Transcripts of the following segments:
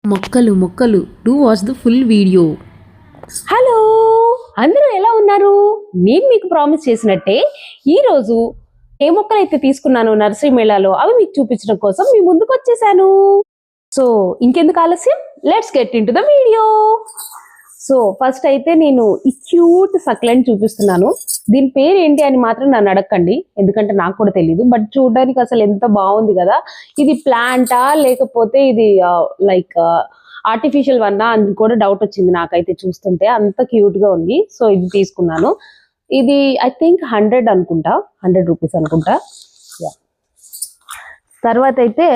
మొక్కలు మొక్కలు do watch the full video. Hello, అందరూ ఎలా ఉన్నారు? నేను మీకు ప్రామిస్ చేసినట్టే ఈరోజు ఏ మొక్కలైతే తీసుకున్నాను నర్సరీ మేళాలో అవి మీకు చూపించడం కోసం మీ ముందుకు వచ్చేసాను. సో ఇంకెందుకు ఆలస్యం, let's get in to the video. So first అయితే నేను ఈ క్యూట్ సక్లెంట్ చూపిస్తున్నాను. దీని పేరు ఏంటి అని మాత్రం నన్ను అడగండి, ఎందుకంటే నాకు కూడా తెలియదు. బట్ చూడడానికి అసలు ఎంత బాగుంది కదా. ఇది ప్లాంటా లేకపోతే ఇది లైక్ ఆర్టిఫిషియల్ వన్నా అని కూడా డౌట్ వచ్చింది నాకైతే చూస్తుంటే, అంత క్యూట్ గా ఉంది. సో ఇది తీసుకున్నాను. ఇది ఐ థింక్ 100 అనుకుంటా, 100 రూపీస్ అనుకుంటా. తర్వాత అయితే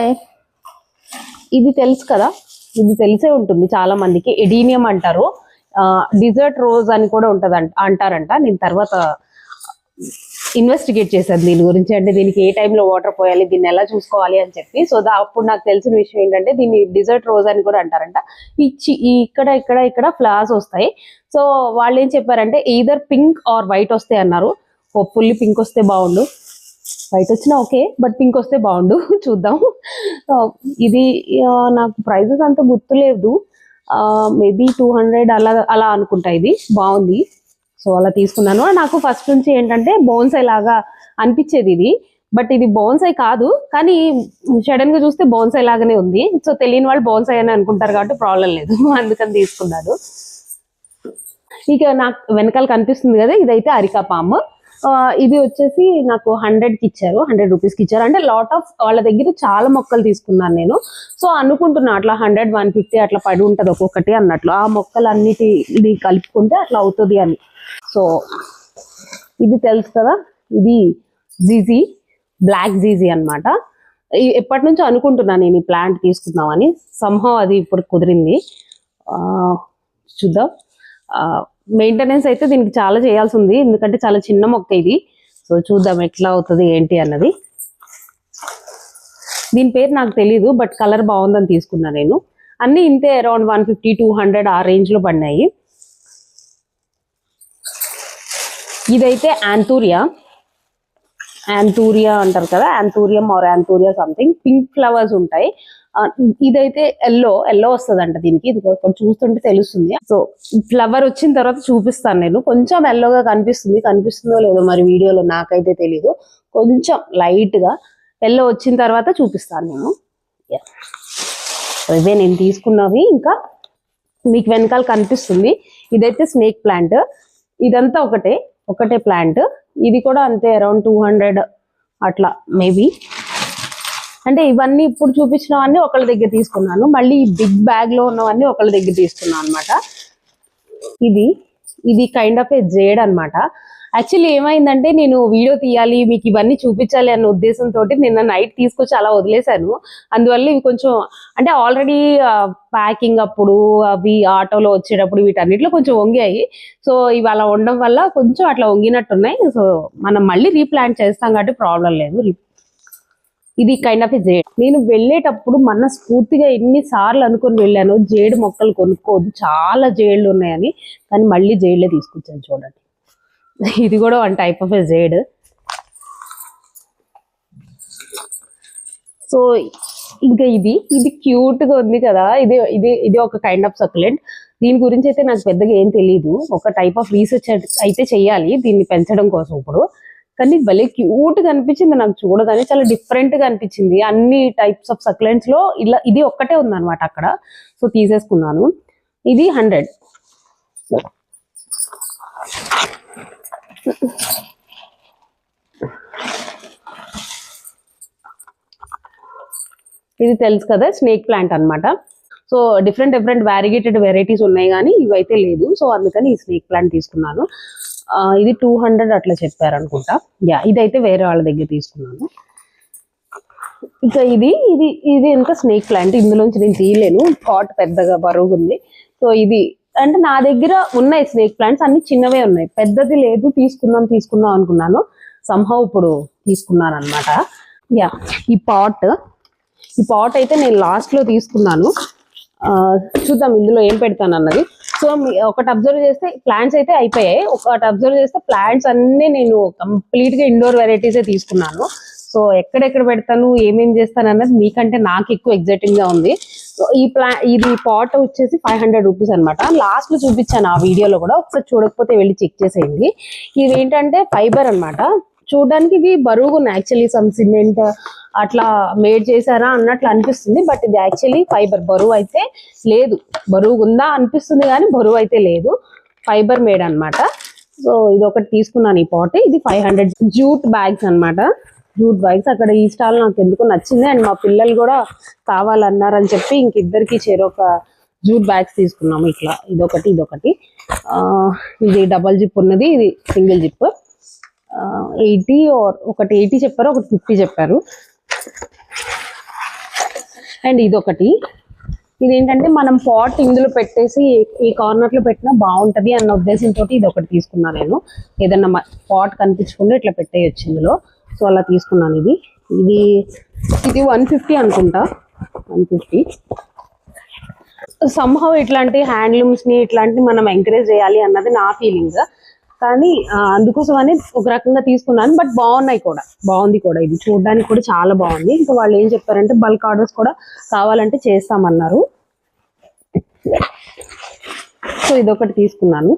ఇది తెలుసు కదా, ఇది తెలిసే ఉంటుంది చాలా మందికి, ఎడీనియం అంటారు. డిజర్ట్ రోజ్ అని కూడా ఉంటది అంటారంట. నేను తర్వాత ఇన్వెస్టిగేట్ చేశాను దీని గురించి, అంటే దీనికి ఏ టైంలో వాటర్ పోయాలి, దీన్ని ఎలా చూసుకోవాలి అని చెప్పి. సో అప్పుడు నాకు తెలిసిన విషయం ఏంటంటే దీన్ని డిజర్ట్ రోజ్ అని కూడా అంటారంట. ఇక్కడ ఇక్కడ ఇక్కడ ఫ్లవర్స్ వస్తాయి. సో వాళ్ళు ఏం చెప్పారంటే ఈదర్ పింక్ ఆర్ వైట్ వస్తాయి అన్నారు. ఫుల్లీ పింక్ వస్తే బాగుండు, వైట్ వచ్చినా ఓకే, బట్ పింక్ వస్తే బాగుండు. చూద్దాం. ఇది నాకు ప్రైజెస్ అంత గుర్తులేదు, మేబీ 200 అలా అలా అనుకుంటా. ఇది బాగుంది, సో అలా తీసుకున్నాను. నాకు ఫస్ట్ నుంచి ఏంటంటే బోన్సై లాగా అనిపించేది ఇది, బట్ ఇది బోన్సై కాదు, కానీ సడన్ గా చూస్తే బోన్సై లాగానే ఉంది. సో తెలియని వాళ్ళు బోన్సై అని అనుకుంటారు కాబట్టి ప్రాబ్లం లేదు, అందుకని తీసుకున్నాను. ఇక నాకు వెనకాల కనిపిస్తుంది కదా, ఇదైతే అరికా పామ్. ఇది వచ్చేసి నాకు 100కి ఇచ్చారు, 100 రూపీస్కి ఇచ్చారు. అంటే లాట్ ఆఫ్ వాళ్ళ దగ్గర చాలా మొక్కలు తీసుకున్నాను నేను. సో అనుకుంటున్నా అట్లా 100, 150 అట్లా పడి ఉంటుంది ఒక్కొక్కటి అన్నట్లు. ఆ మొక్కలు అన్నిటిని కలుపుకుంటే అట్లా అవుతుంది అని. సో ఇది తెలుసు కదా, ఇది జీజీ, బ్లాక్ జీజీ అనమాట. ఎప్పటి నుంచో అనుకుంటున్నాను నేను ఈ ప్లాంట్ తీసుకుందామని. సంహవ్ అది ఇప్పుడు కుదిరింది. చూద్దాం. మెయింటెనెన్స్ అయితే దీనికి చాలా చేయాల్సి ఉంది, ఎందుకంటే చాలా చిన్న మొక్క ఇది. సో చూద్దాం ఎట్లా అవుతుంది ఏంటి అన్నది. దీని పేరు నాకు తెలీదు, బట్ కలర్ బాగుందని తీసుకున్నా నేను. అన్నీ ఇంతే, అరౌండ్ 150, 200 ఆ రేంజ్లో పడినాయి. ఇదైతే యాంథూరియా అంటారు కదా, anthurium are యాంథూరియా something. Pink flowers ఉంటాయి. ఇదైతే ఎల్లో వస్తుందంట దీనికి. ఇది చూస్తుంటే తెలుస్తుంది. సో ఫ్లవర్ వచ్చిన తర్వాత చూపిస్తాను నేను. కొంచెం ఎల్లోగా కనిపిస్తుందో లేదో మరి వీడియోలో, నాకైతే తెలీదు. కొంచెం లైట్ గా ఎల్లో వచ్చిన తర్వాత చూపిస్తాను నేను. ఇవే నేను తీసుకున్నవి. ఇంకా మీకు వెనకాల కనిపిస్తుంది, ఇదైతే స్నేక్ ప్లాంట్. ఇదంతా ఒకటే ప్లాంట్. ఇది కూడా అంతే, అరౌండ్ 200 అట్లా మేబీ. అంటే ఇవన్నీ ఇప్పుడు చూపించినవన్నీ ఒకళ్ళ దగ్గర తీసుకున్నాను, మళ్ళీ బిగ్ బ్యాగ్ లో ఉన్నవన్నీ ఒకళ్ళ దగ్గర తీసుకున్నాను అనమాట. ఇది కైండ్ ఆఫ్ ఏ జేడ్ అనమాట. యాక్చువల్లీ ఏమైందంటే నేను వీడియో తీయాలి, మీకు ఇవన్నీ చూపించాలి అన్న ఉద్దేశంతో నిన్న నైట్ తీసుకొచ్చి అలా వదిలేశాను. అందువల్ల ఇవి కొంచెం అంటే ఆల్రెడీ ప్యాకింగ్ అప్పుడు అవి ఆటోలో వచ్చేటప్పుడు వీటన్నిటిలో కొంచెం వంగాయి. సో ఇవి అలా ఉండడం వల్ల కొంచెం అట్లా వంగినట్టున్నాయి. సో మనం మళ్ళీ రీప్లాంట్ చేస్తాం కాబట్టి ప్రాబ్లం లేదు. ఇది కైండ్ ఆఫ్ ఏ జేడ్. నేను వెళ్ళేటప్పుడు మనస్ఫూర్తిగా ఎన్నిసార్లు అనుకుని వెళ్ళాను జేడ్ మొక్కలు కొనుక్కోవద్దు, చాలా జేడ్లు ఉన్నాయని, కానీ మళ్ళీ జేడ్లే తీసుకొచ్చాను. చూడండి, ఇది కూడా one type of A jade. So ఇంకా ఇది క్యూట్ గా ఉంది కదా. ఇది ఒక కైండ్ ఆఫ్ సక్యులెంట్. దీని గురించి అయితే నాకు పెద్దగా ఏం తెలియదు. ఒక టైప్ ఆఫ్ రీసెర్చ్ అయితే చెయ్యాలి దీన్ని పెంచడం కోసం ఇప్పుడు. కానీ భలే క్యూట్ గా అనిపించింది నాకు చూడగానే, చాలా డిఫరెంట్ గా అనిపించింది. అన్ని టైప్స్ ఆఫ్ సక్యులెంట్స్ లో ఇలా ఇది ఒక్కటే ఉందన్నమాట అక్కడ. సో తీసేసుకున్నాను. ఇది 100. ఇది తెలుసు కదా, స్నేక్ ప్లాంట్ అన్నమాట. సో డిఫరెంట్ వ్యారిగేటెడ్ వెరైటీస్ ఉన్నాయి, కానీ ఇవైతే లేదు. సో అందుకని ఈ స్నేక్ ప్లాంట్ తీసుకున్నాను. ఇది 200 అట్లా చెప్పారు అనుకుంటా. ఇదైతే వేరే వాళ్ళ దగ్గర తీసుకున్నాను. ఇక ఇది ఎంత స్నేక్ ప్లాంట్, ఇందులోంచి నేను తీయలేను, పాట్ పెద్దగా బరువుగా ఉంది. సో ఇది అంటే నా దగ్గర ఉన్నాయి స్నేక్ ప్లాంట్స్, అన్ని చిన్నవే ఉన్నాయి, పెద్దది లేదు. తీసుకుందాం అనుకున్నాను, సంహవ్ ఇప్పుడు తీసుకున్నాను అనమాట. ఈ పాట్ అయితే నేను లాస్ట్ లో తీసుకున్నాను. చూద్దాం ఇందులో ఏం పెడతాను అన్నది. సో ఒకటి అబ్జర్వ్ చేస్తే ప్లాంట్స్ అయితే అయిపోయాయి, ఒకటి అబ్జర్వ్ చేస్తే ప్లాంట్స్ అన్ని నేను కంప్లీట్ గా ఇండోర్ వెరైటీసే తీసుకున్నాను. సో ఎక్కడెక్కడ పెడతాను, ఏమేం చేస్తాను అన్నది మీకంటే నాకు ఎక్కువ ఎగ్జైటింగ్ గా ఉంది. ఇది పాట్ వచ్చేసి 500 రూపీస్ అనమాట. లాస్ట్ లో చూపించాను ఆ వీడియోలో కూడా, ఒకసారి చూడకపోతే వెళ్ళి చెక్ చేసేయండి. ఇది ఏంటంటే ఫైబర్ అన్నమాట. చూడడానికి ఇవి బరువుగా ఉన్నాయి, యాక్చువల్లీ సమ్ సిమెంట్ అట్లా మేడ్ చేశారా అన్నట్లు అనిపిస్తుంది, బట్ ఇది యాక్చువల్లీ ఫైబర్. బరువు అయితే లేదు, బరువు ఉందా అనిపిస్తుంది కానీ బరువు అయితే లేదు, ఫైబర్ మేడ్ అన్నమాట. సో ఇది ఒకటి తీసుకున్నాను ఈ పాట్. ఇది 500. జూట్ బ్యాగ్స్ అన్నమాట, జూట్ బ్యాగ్స్. అక్కడ ఈ స్టాల్ నాకు ఎందుకు నచ్చింది, అండ్ మా పిల్లలు కూడా కావాలన్నారని చెప్పి ఇంకిద్దరికి చెరొక జూట్ బ్యాగ్స్ తీసుకున్నాము. ఇట్లా ఇదొకటి ఇది డబల్ జిప్ ఉన్నది, ఇది సింగిల్ జిప్. 80 ఒకటి 80 చెప్పారు, ఒకటి 50 చెప్పారు. అండ్ ఇదొకటి, ఇదేంటంటే మనం పాట్ ఇందులో పెట్టేసి ఈ కార్నర్ లో పెట్టినా బాగుంటది అన్న ఉద్దేశంతో ఇది ఒకటి తీసుకున్నాను నేను. ఏదన్నా పాట్ కనిపించకుండా ఇట్లా పెట్టేయచ్చు ఇందులో, సో అలా తీసుకున్నాను. ఇది 150 అనుకుంటా, 150. సంహౌ ఇట్లాంటి హ్యాండ్లూమ్స్ ని ఇట్లాంటి మనం ఎంకరేజ్ చేయాలి అన్నది నా ఫీలింగ్. కానీ అందుకోసం అని ఒక రకంగా తీసుకున్నాను, బట్ బాగుంది కూడా. ఇది చూడడానికి కూడా చాలా బాగుంది. ఇంకా వాళ్ళు ఏం చెప్పారంటే బల్క్ ఆర్డర్స్ కూడా కావాలంటే చేస్తామన్నారు. సో ఇదొకటి తీసుకున్నాను,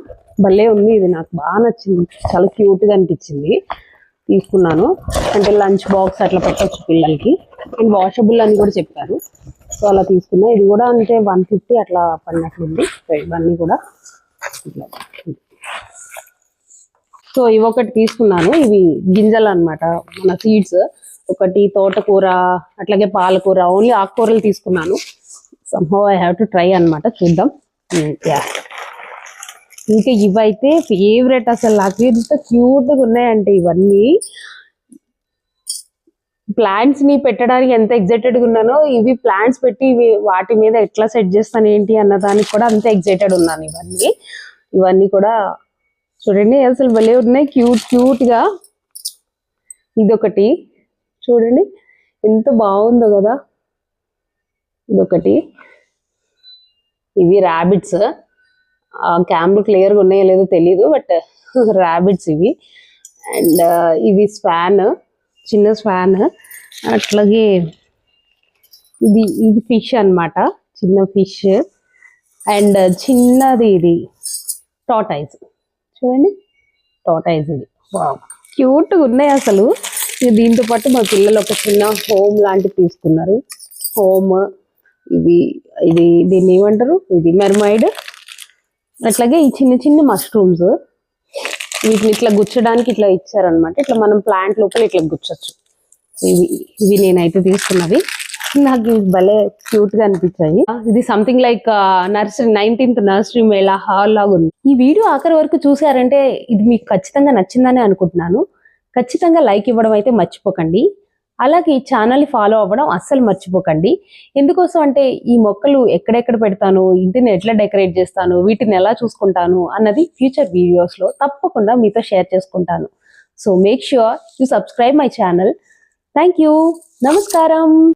భలే ఉంది, ఇది నాకు బాగా నచ్చింది, చాలా క్యూట్ గా అనిపించింది, తీసుకున్నాను. అంటే లంచ్ బాక్స్ అట్లా పెట్టచ్చు పిల్లలకి. అండ్ వాషబుల్ అని కూడా చెప్పారు, సో అలా తీసుకున్నా. ఇది కూడా అంటే 150 అట్లా పడినట్లుంది. ఇవన్నీ కూడా ఇట్లా. సో ఇవి ఒకటి తీసుకున్నాను, ఇవి గింజలు అన్నమాట, మన సీడ్స్. ఒకటి తోటకూర, అట్లాగే పాలకూర, ఓన్లీ ఆకుకూరలు తీసుకున్నాను. Somehow I have to try అన్నమాట, చూద్దాం. ఇంకా ఇవైతే ఫేవరెట్, అసలు నాకు ఎంత క్యూట్గా ఉన్నాయంటే ఇవన్నీ. ప్లాంట్స్ ని పెట్టడానికి ఎంత ఎక్సైటెడ్ గా ఉన్నానో, ఇవి ప్లాంట్స్ పెట్టి వాటి మీద ఎట్లా సెట్ చేస్తాను ఏంటి అన్న దానికి కూడా అంతే ఎక్సైటెడ్ ఉన్నాను. ఇవన్నీ కూడా చూడండి, అసలు భలే ఉన్నాయి, క్యూట్ గా. ఇదొకటి చూడండి ఎంత బాగుందో కదా, ఇదొకటి. ఇవి ర్యాబిట్స్, క్యామ్లు క్లియర్గా ఉన్నాయో లేదో తెలీదు, బట్ ర్యాబిట్స్ ఇవి. అండ్ ఇవి చిన్న స్వాన్. అట్లాగే ఇది ఫిష్ అన్నమాట, చిన్న ఫిష్. అండ్ చిన్నది ఇది టార్టాయిస్, చూడండి టార్టాయిస్. ఇది క్యూట్గా ఉన్నాయి అసలు. దీంతో పాటు మా పిల్లలు ఒక చిన్న హోమ్ లాంటివి తీసుకున్నారు. దీన్ని ఏమంటారు, ఇది మెర్మైడ్. అట్లాగే ఈ చిన్న మష్రూమ్స్, వీటిని ఇట్లా గుచ్చడానికి ఇట్లా ఇచ్చారనమాట. ఇట్లా మనం ప్లాంట్ లోపల ఇట్లా గుచ్చచ్చు. ఇవి నేనైతే తీసుకున్నవి, నాకు భలే క్యూట్ గా అనిపించాయి. ఇది something like nursery 19th nursery Mela hall లాగా ఉంది. ఈ వీడియో ఆఖరి వరకు చూసారంటే ఇది మీకు ఖచ్చితంగా నచ్చిందని అనుకుంటున్నాను. ఖచ్చితంగా లైక్ ఇవ్వడం అయితే మర్చిపోకండి. అలాగే ఈ ఛానల్ని ఫాలో అవ్వడం అస్సలు మర్చిపోకండి. ఎందుకోసం అంటే ఈ మొక్కలు ఎక్కడెక్కడ పెడతాను, ఇంటిని ఎట్లా డెకరేట్ చేస్తాను, వీటిని ఎలా చూసుకుంటాను అన్నది ఫ్యూచర్ వీడియోస్లో తప్పకుండా మీతో షేర్ చేసుకుంటాను. So make sure you subscribe my channel. Thank you. నమస్కారం.